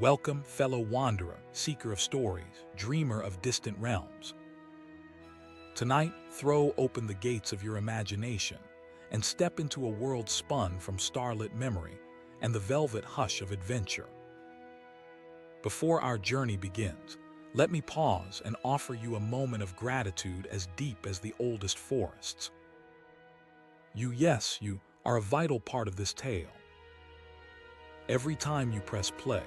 Welcome, fellow wanderer, seeker of stories, dreamer of distant realms. Tonight, throw open the gates of your imagination and step into a world spun from starlit memory and the velvet hush of adventure. Before our journey begins, let me pause and offer you a moment of gratitude as deep as the oldest forests. You are a vital part of this tale. Every time you press play,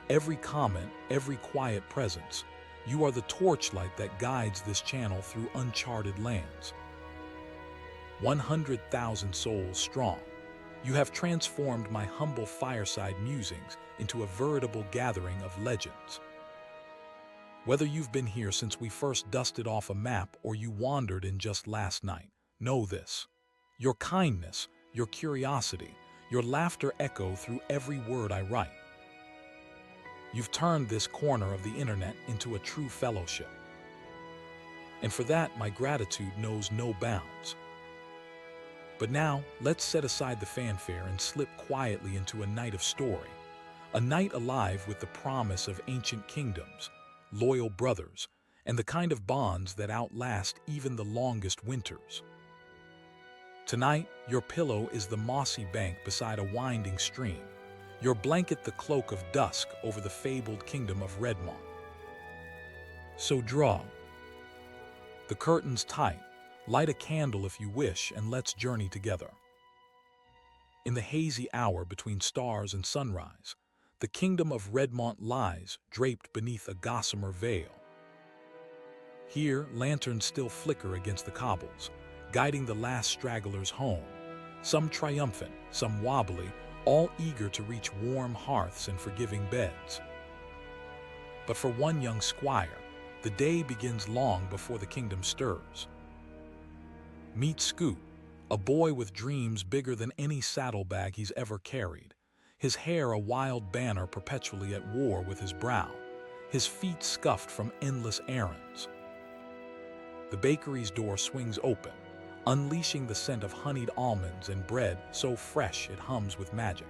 every comment, every quiet presence, you are the torchlight that guides this channel through uncharted lands. 100,000 souls strong, you have transformed my humble fireside musings into a veritable gathering of legends. Whether you've been here since we first dusted off a map or you wandered in just last night, know this. Your kindness, your curiosity, your laughter echo through every word I write. You've turned this corner of the internet into a true fellowship. And for that, my gratitude knows no bounds. But now, let's set aside the fanfare and slip quietly into a night of story. A night alive with the promise of ancient kingdoms, loyal brothers, and the kind of bonds that outlast even the longest winters. Tonight, your pillow is the mossy bank beside a winding stream, your blanket the cloak of dusk over the fabled kingdom of Redmont. So draw the curtains tight, light a candle if you wish, and let's journey together. In the hazy hour between stars and sunrise, the kingdom of Redmont lies, draped beneath a gossamer veil. Here, lanterns still flicker against the cobbles, guiding the last stragglers home, some triumphant, some wobbly, all eager to reach warm hearths and forgiving beds. But for one young squire, the day begins long before the kingdom stirs. Meet Scoot, a boy with dreams bigger than any saddlebag he's ever carried, his hair a wild banner perpetually at war with his brow, his feet scuffed from endless errands. The bakery's door swings open, unleashing the scent of honeyed almonds and bread so fresh it hums with magic.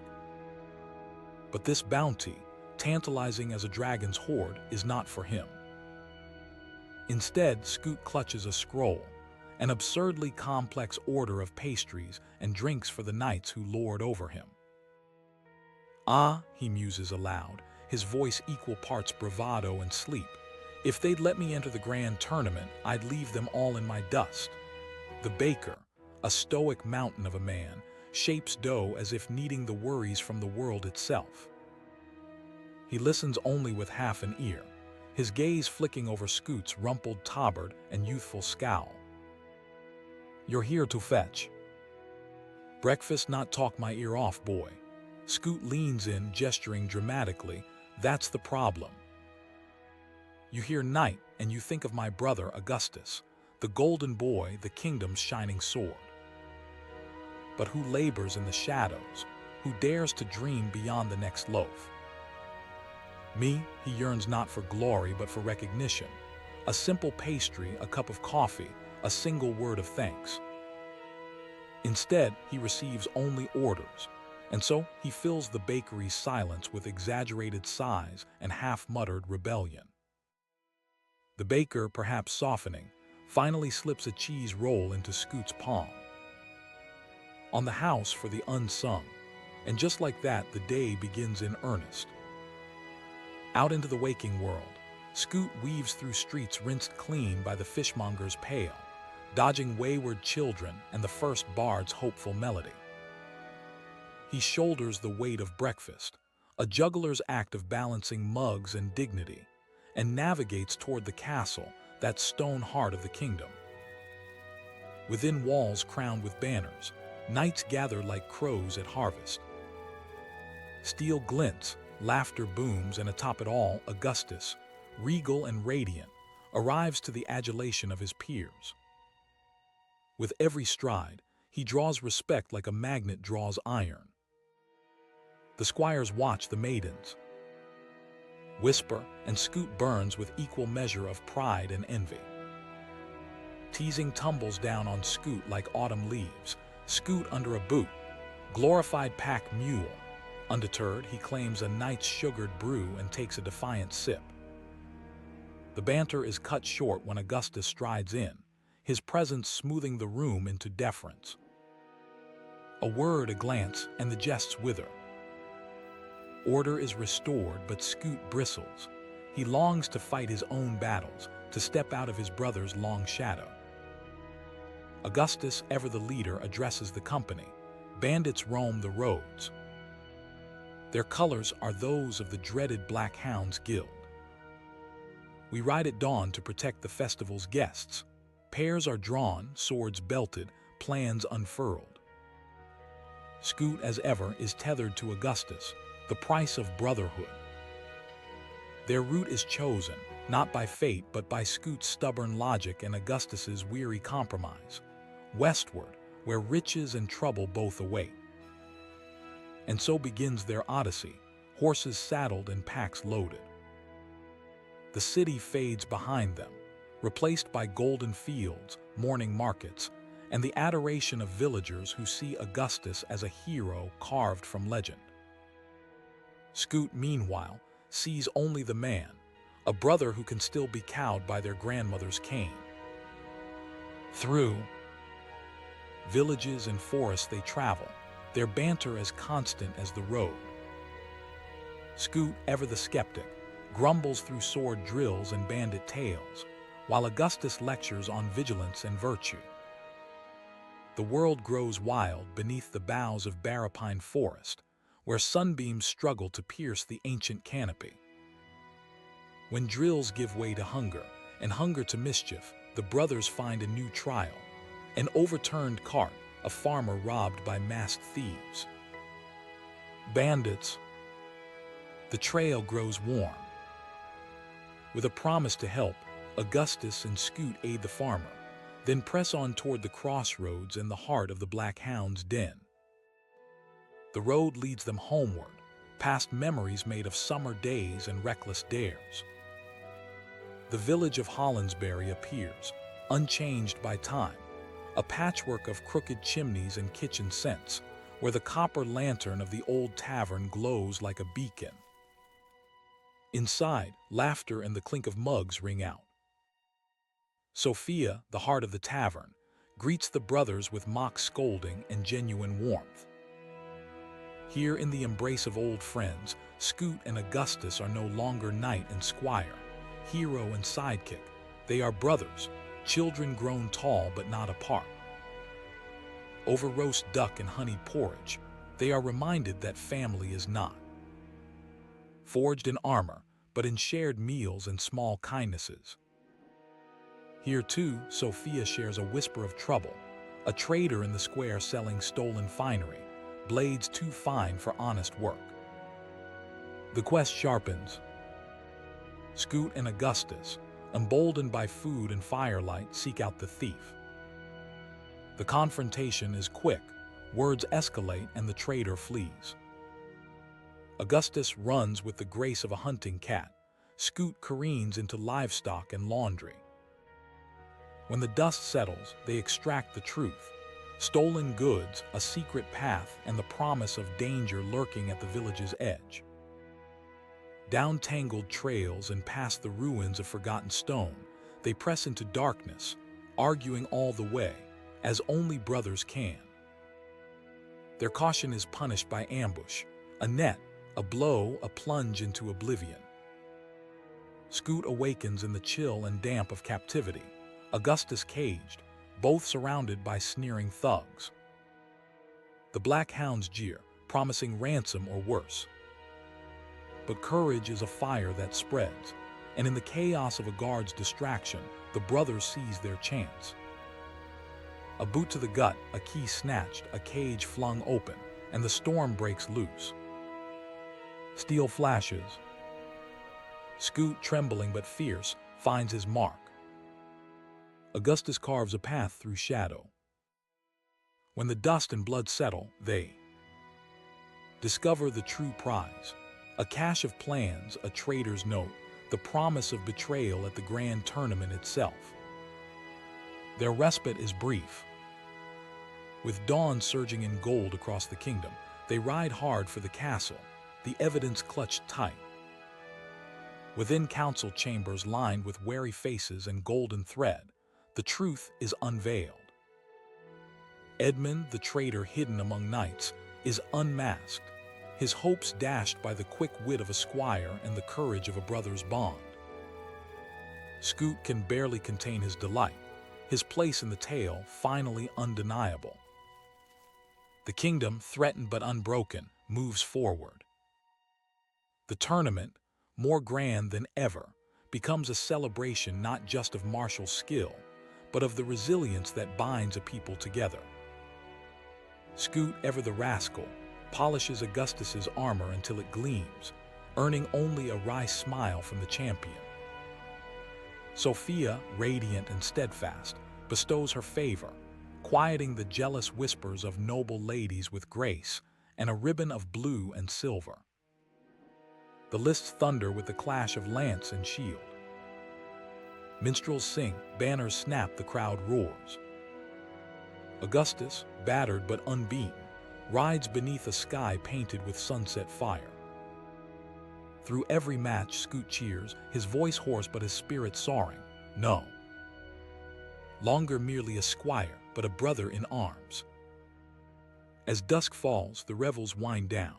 But this bounty, tantalizing as a dragon's hoard, is not for him. Instead, Scoot clutches a scroll, an absurdly complex order of pastries and drinks for the knights who lord over him. Ah, he muses aloud, his voice equal parts bravado and sleep. If they'd let me enter the grand tournament, I'd leave them all in my dust. The baker, a stoic mountain of a man, shapes dough as if needing the worries from the world itself. He listens only with half an ear, his gaze flicking over Scoot's rumpled tabard and youthful scowl. You're here to fetch breakfast, not talk my ear off, boy. Scoot leans in, gesturing dramatically. That's the problem. You hear knight, and you think of my brother Augustus, the golden boy, the kingdom's shining sword. But who labors in the shadows, who dares to dream beyond the next loaf? Me, he yearns not for glory but for recognition. A simple pastry, a cup of coffee, a single word of thanks. Instead, he receives only orders, and so he fills the bakery's silence with exaggerated sighs and half-muttered rebellion. The baker, perhaps softening, finally slips a cheese roll into Scoot's palm. On the house for the unsung, and just like that, the day begins in earnest. Out into the waking world, Scoot weaves through streets rinsed clean by the fishmonger's pail, dodging wayward children and the first bard's hopeful melody. He shoulders the weight of breakfast, a juggler's act of balancing mugs and dignity, and navigates toward the castle, that stone heart of the kingdom. Within walls crowned with banners, knights gather like crows at harvest. Steel glints, laughter booms, and atop it all, Augustus, regal and radiant, arrives to the adulation of his peers. With every stride, he draws respect like a magnet draws iron. The squires watch the maidens, whisper, and Scoot burns with equal measure of pride and envy. Teasing tumbles down on Scoot like autumn leaves, Scoot under a boot, glorified pack mule, Undeterred, he claims a night's sugared brew and takes a defiant sip. The banter is cut short when Augustus strides in, his presence smoothing the room into deference. A word, a glance, and the jests wither. Order is restored, but Scoot bristles. He longs to fight his own battles, to step out of his brother's long shadow. Augustus, ever the leader, addresses the company. Bandits roam the roads. Their colors are those of the dreaded Black Hounds Guild. We ride at dawn to protect the festival's guests. Pairs are drawn, swords belted, plans unfurled. Scoot, as ever, is tethered to Augustus, the price of brotherhood. Their route is chosen, not by fate but by Scoot's stubborn logic and Augustus's weary compromise. Westward, where riches and trouble both await. And so begins their odyssey, horses saddled and packs loaded. The city fades behind them, replaced by golden fields, morning markets, and the adoration of villagers who see Augustus as a hero carved from legend. Scoot, meanwhile, sees only the man, a brother who can still be cowed by their grandmother's cane. Through villages and forests they travel, their banter as constant as the road. Scoot, ever the skeptic, grumbles through sword drills and bandit tales, while Augustus lectures on vigilance and virtue. The world grows wild beneath the boughs of Barapine Forest, where sunbeams struggle to pierce the ancient canopy. When drills give way to hunger, and hunger to mischief, the brothers find a new trial. An overturned cart, a farmer robbed by masked thieves. Bandits. The trail grows warm. With a promise to help, Augustus and Scoot aid the farmer, then press on toward the crossroads in the heart of the Black Hound's den. The road leads them homeward, past memories made of summer days and reckless dares. The village of Hollandsbury appears, unchanged by time, a patchwork of crooked chimneys and kitchen scents, where the copper lantern of the old tavern glows like a beacon. Inside, laughter and the clink of mugs ring out. Sophia, the heart of the tavern, greets the brothers with mock scolding and genuine warmth. Here in the embrace of old friends, Scoot and Augustus are no longer knight and squire, hero and sidekick. They are brothers, children grown tall but not apart. Over roast duck and honey porridge, they are reminded that family is not forged in armor, but in shared meals and small kindnesses. Here too, Sophia shares a whisper of trouble, a trader in the square selling stolen finery, blades too fine for honest work. The quest sharpens. Scoot and Augustus, emboldened by food and firelight, seek out the thief. The confrontation is quick, words escalate and the trader flees. Augustus runs with the grace of a hunting cat. Scoot careens into livestock and laundry. When the dust settles, they extract the truth. Stolen goods, a secret path, and the promise of danger lurking at the village's edge. Down tangled trails and past the ruins of forgotten stone, they press into darkness, arguing all the way, as only brothers can. Their caution is punished by ambush, a net, a blow, a plunge into oblivion. Scoot awakens in the chill and damp of captivity, Augustus caged, both surrounded by sneering thugs. The Black Hounds jeer, promising ransom or worse. But courage is a fire that spreads, and in the chaos of a guard's distraction, the brothers seize their chance. A boot to the gut, a key snatched, a cage flung open, and the storm breaks loose. Steel flashes. Scoot, trembling but fierce, finds his mark. Augustus carves a path through shadow. When the dust and blood settle, they discover the true prize. A cache of plans, a traitor's note, the promise of betrayal at the grand tournament itself. Their respite is brief. With dawn surging in gold across the kingdom, They ride hard for the castle, the evidence clutched tight. Within council chambers lined with wary faces and golden thread, the truth is unveiled. Edmund, the traitor hidden among knights, is unmasked, his hopes dashed by the quick wit of a squire and the courage of a brother's bond. Scoot can barely contain his delight, his place in the tale finally undeniable. The kingdom, threatened but unbroken, moves forward. The tournament, more grand than ever, becomes a celebration not just of martial skill, but of the resilience that binds a people together. Scoot, ever the rascal, polishes Augustus's armor until it gleams, earning only a wry smile from the champion. Sophia, radiant and steadfast, bestows her favor, quieting the jealous whispers of noble ladies with grace and a ribbon of blue and silver. The lists thunder with the clash of lance and shield. Minstrels sing, banners snap, the crowd roars. Augustus, battered but unbeaten, rides beneath a sky painted with sunset fire. Through every match, Scoot cheers, his voice hoarse but his spirit soaring. No longer merely a squire, but a brother in arms. As dusk falls, the revels wind down.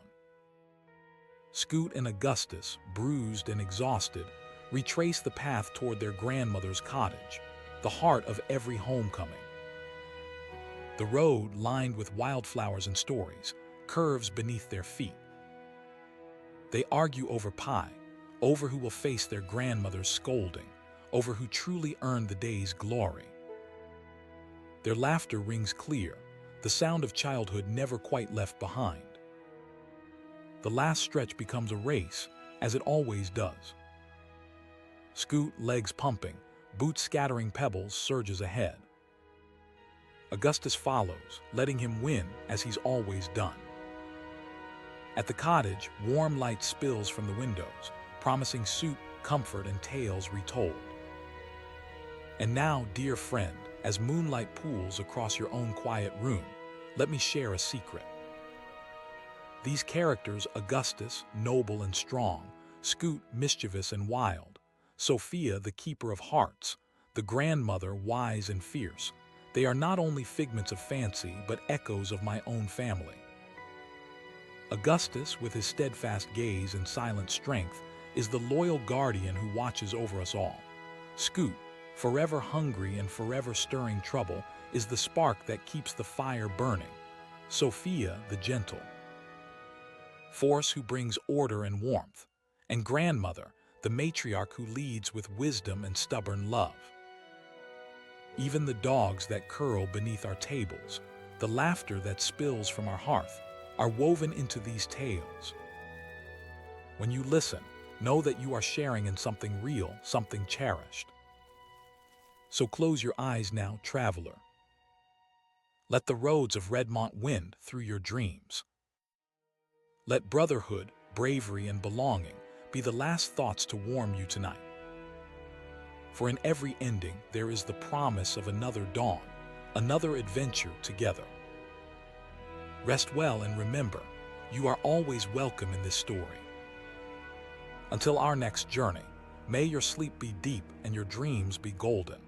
Scoot and Augustus, bruised and exhausted, retrace the path toward their grandmother's cottage, the heart of every homecoming. The road, lined with wildflowers and stories, curves beneath their feet. They argue over pie, over who will face their grandmother's scolding, over who truly earned the day's glory. Their laughter rings clear, the sound of childhood never quite left behind. The last stretch becomes a race, as it always does. Scoot, legs pumping, boots scattering pebbles, surges ahead. Augustus follows, letting him win as he's always done. At the cottage, warm light spills from the windows, promising soup, comfort, and tales retold. And now, dear friend, as moonlight pools across your own quiet room, let me share a secret. These characters, Augustus, noble and strong, Scoot, mischievous and wild, Sophia, the keeper of hearts, the grandmother, wise and fierce, they are not only figments of fancy, but echoes of my own family. Augustus, with his steadfast gaze and silent strength, is the loyal guardian who watches over us all. Scoot, forever hungry and forever stirring trouble, is the spark that keeps the fire burning. Sophia, the gentle force who brings order and warmth. And grandmother, the matriarch who leads with wisdom and stubborn love. Even the dogs that curl beneath our tables, the laughter that spills from our hearth, are woven into these tales. When you listen, know that you are sharing in something real, something cherished. So close your eyes now, traveler. Let the roads of Redmont wind through your dreams. Let brotherhood, bravery, and belonging be the last thoughts to warm you tonight. For in every ending, there is the promise of another dawn, another adventure together. Rest well and remember, you are always welcome in this story. Until our next journey, may your sleep be deep and your dreams be golden.